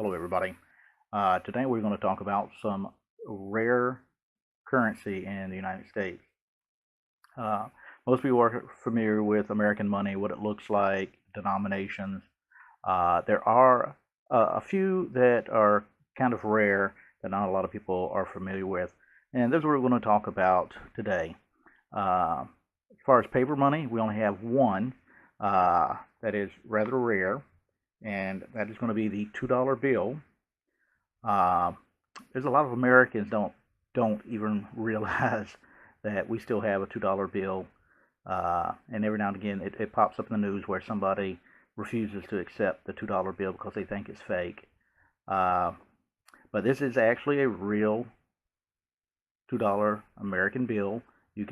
Hello, everybody. Today we're going to talk about some rare currency in the United States. Uh, Most people are familiar with American money, what it looks like, denominations. There are a few that are kind of rare that not a lot of people are familiar with, and those we're going to talk about today. As far as paper money, we only have one that is rather rare, and that is going to be the $2 bill. Uh, there's a lot of Americans don't even realize that we still have a $2 bill, and every now and again it pops up in the news where somebody refuses to accept the $2 bill because they think it's fake. Uh, but this is actually a real $2 American bill. You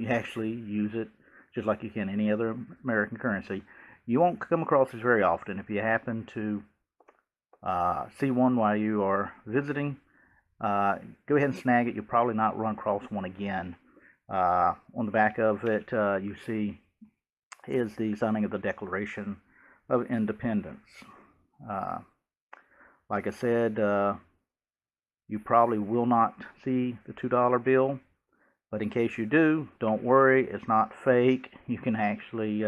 actually use it just like you can any other American currency. You won't come across this very often. If you happen to see one while you are visiting, go ahead and snag it. You'll probably not run across one again. On the back of it, you see is the signing of the Declaration of Independence. Uh, like I said, you probably will not see the $2 bill, but in case you do, don't worry, it's not fake. You can actually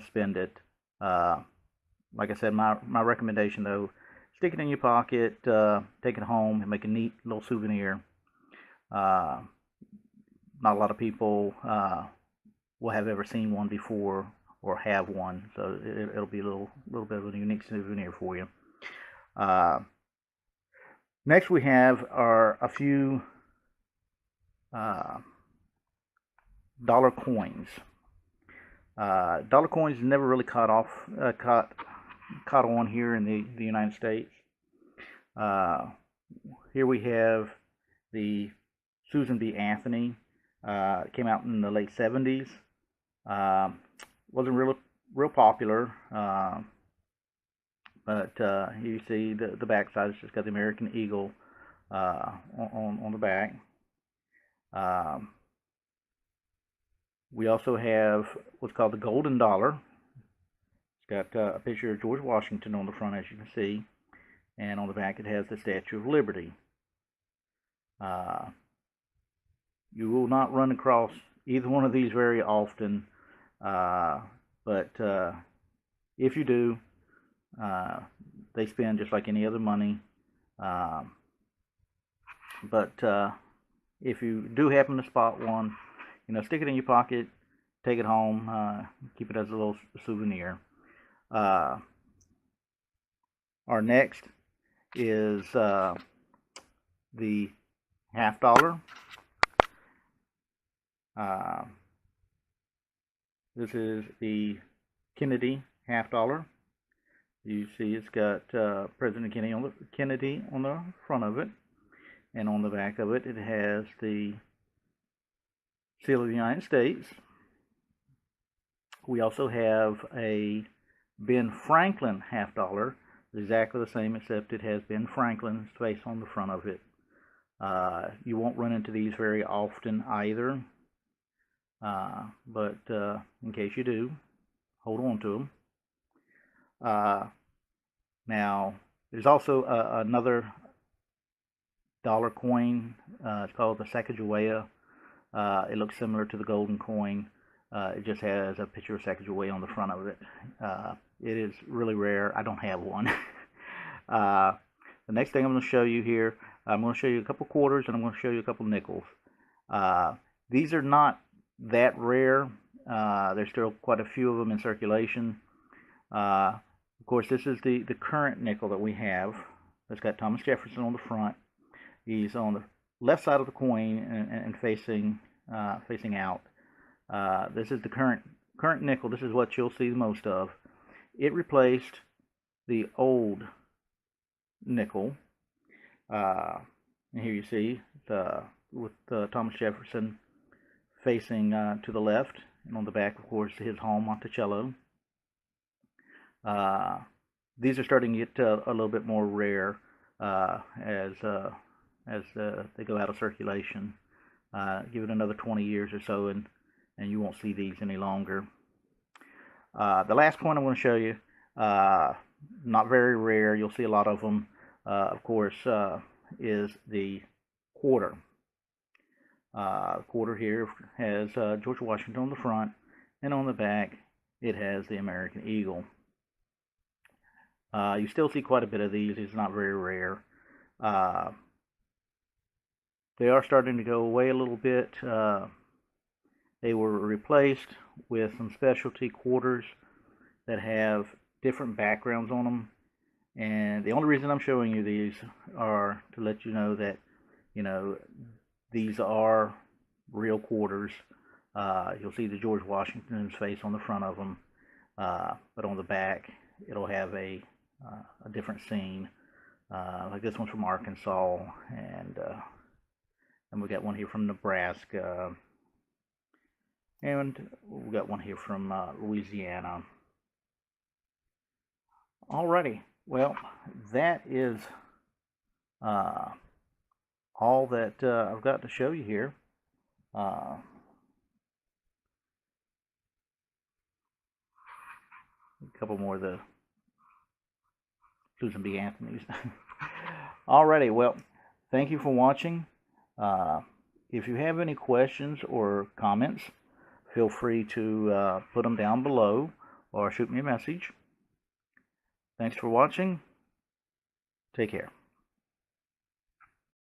spend it. Like I said, my recommendation though, stick it in your pocket, take it home, and make a neat little souvenir. Not a lot of people will have ever seen one before or have one, so it'll be a little bit of a unique souvenir for you. Next, we have are a few dollar coins. Dollar coins never really caught on here in the United States. Here we have the Susan B. Anthony. It came out in the late 70s. Wasn't real popular, but you see the back side. It's just got the American Eagle on the back. We also have what's called the golden dollar. It's got a picture of George Washington on the front, as you can see, and on the back it has the Statue of Liberty. You will not run across either one of these very often, but if you do, they spend just like any other money. But if you do happen to spot one, stick it in your pocket, take it home, keep it as a little souvenir. Our next is the half dollar. This is the Kennedy half dollar. You see it's got President Kennedy on the front of it, and on the back of it, it has the seal of the United States. We also have a Ben Franklin half dollar. It's exactly the same, except it has Ben Franklin's face on the front of it. You won't run into these very often either, but in case you do, hold on to them. Now, there's also another dollar coin. It's called the Sacagawea. It looks similar to the golden coin. It just has a picture of Sacagawea on the front of it. It is really rare. I don't have one. The next thing I'm going to show you here, I'm going to show you a couple quarters and I'm going to show you a couple nickels. These are not that rare. There's still quite a few of them in circulation. Of course, this is the current nickel that we have. It's got Thomas Jefferson on the front. He's on the left side of the coin and facing out. This is the current nickel. This is what you'll see the most of. It replaced the old nickel. And here you see with Thomas Jefferson facing to the left, and on the back, of course, his home, Monticello. These are starting to get a little bit more rare as they go out of circulation. Give it another 20 years or so, and you won't see these any longer. The last point I'm going to show you, not very rare. You'll see a lot of them. Of course, is the quarter. Quarter here has George Washington on the front, and on the back it has the American Eagle. You still see quite a bit of these. It's not very rare. They are starting to go away a little bit. They were replaced with some specialty quarters that have different backgrounds on them. And the only reason I'm showing you these are to let you know that, these are real quarters. You'll see the George Washington's face on the front of them, but on the back it'll have a different scene. Like this one's from Arkansas, and we got one here from Nebraska, and we got one here from Louisiana. Alrighty, well, that is all that I've got to show you here. A couple more of the Susan B. Anthony's. Alrighty, well, thank you for watching. If you have any questions or comments, feel free to put them down below or shoot me a message. Thanks for watching. Take care.